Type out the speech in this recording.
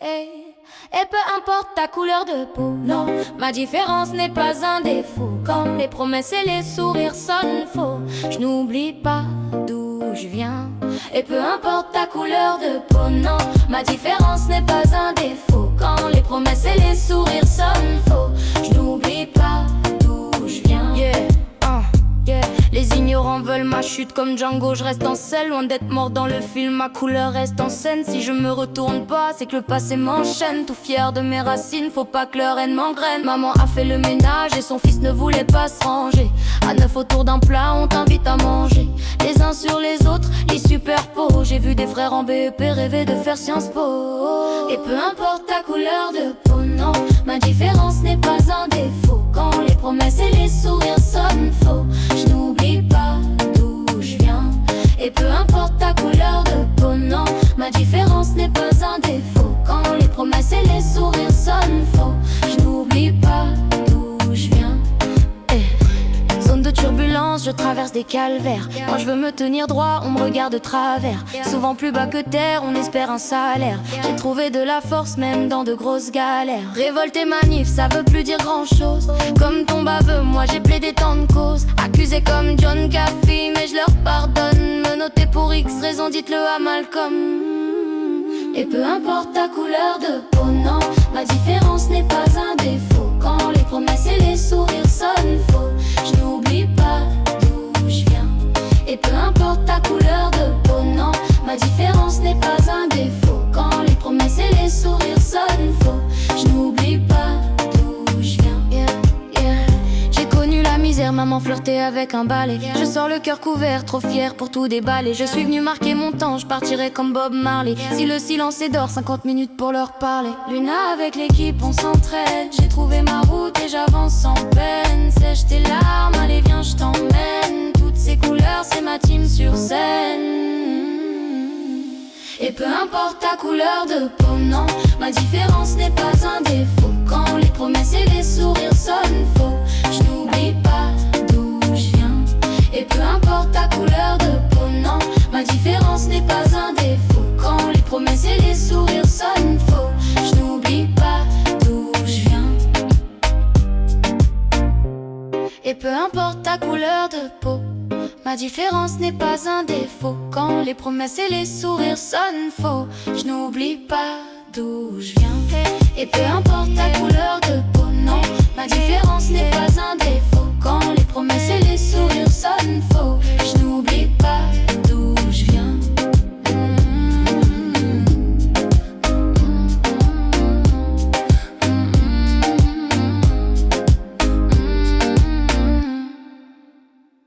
Et peu importe ta couleur de peau, non, ma différence n'est pas un défaut. Quand les promesses et les sourires sonnent faux, je n'oublie pas d'où je viens. Et peu importe ta couleur de peau, non, ma différence n'est pas un défaut. Quand les promesses et les sourires sonnent faux, je n'oublie pas d'où je viens. Les ignorants veulent ma chute comme Django, je reste en selle, loin d'être mort dans le film, ma couleur reste en scène. Si je me retourne pas, c'est que le passé m'enchaîne. Tout fier de mes racines, faut pas que leur haine m'engraine. Maman a fait le ménage et son fils ne voulait pas se ranger. À 9 autour d'un plat, on t'invite à manger. Les uns sur les autres, les superpos. J'ai vu des frères en BEP rêver de faire Sciences Po. Et peu importe ta couleur de peau, non, ma différence n'est pas un défaut. Quand les promesses et les sourires sonnent faux, je n'oublie pas d'où je viens. Et peu importe ta couleur de peau, non, ma différence n'est pas un défaut. Quand les promesses et les sourires sonnent faux, je n'oublie pas d'où je viens. Zone de turbulence, je traverse des calvaires. Moi je veux me tenir droit, on me regarde de travers. Souvent plus bas que terre, on espère un salaire. J'ai trouvé de la force même dans de grosses galères. Révolte et manif, ça veut plus dire grand chose. Comme ton baveux, moi j'ai plaidé tant de causes. Accusé comme John Caffey, mais je leur pardonne. Me noter pour X raison, dites-le à Malcolm. Et peu importe ta couleur de peau, non, ma différence n'est pas un défaut. Quand les promesses et les sourires sonnent faux, je n'oublie pas d'où je viens. Et peu importe ta couleur de peau, non, ma différence n'est pas un défaut. Quand les promesses et les sourires sonnent faux, je n'oublie pas d'où je viens. J'ai connu la misère, maman flirtait avec un balai. Je sors le cœur couvert, trop fier pour tout déballer. Je suis venu marquer mon temps, je partirai comme Bob Marley. Si le silence est d'or, 50 minutes pour leur parler. Luna avec l'équipe, on s'entraide. J'ai trouvé ma route et j'avance sans peine. Sèche tes larmes, allez viens je t'emmène. Toutes ces couleurs, c'est ma team sur scène. Et peu importe ta couleur de peau, non, ma différence n'est pas un défaut. Quand les promesses et les sourires sonnent faux, je n'oublie pas d'où je viens. Et peu importe ta couleur de peau, non, ma différence n'est pas un défaut. Quand les promesses et les sourires sonnent faux, je n'oublie pas d'où je viens. Et peu importe ta couleur de peau, ma différence n'est pas un défaut. Quand les promesses et les sourires sonnent faux, je n'oublie pas d'où je viens. Et peu importe ta couleur de peau, non, ma différence n'est pas un défaut. Quand les promesses et les sourires sonnent faux, je n'oublie pas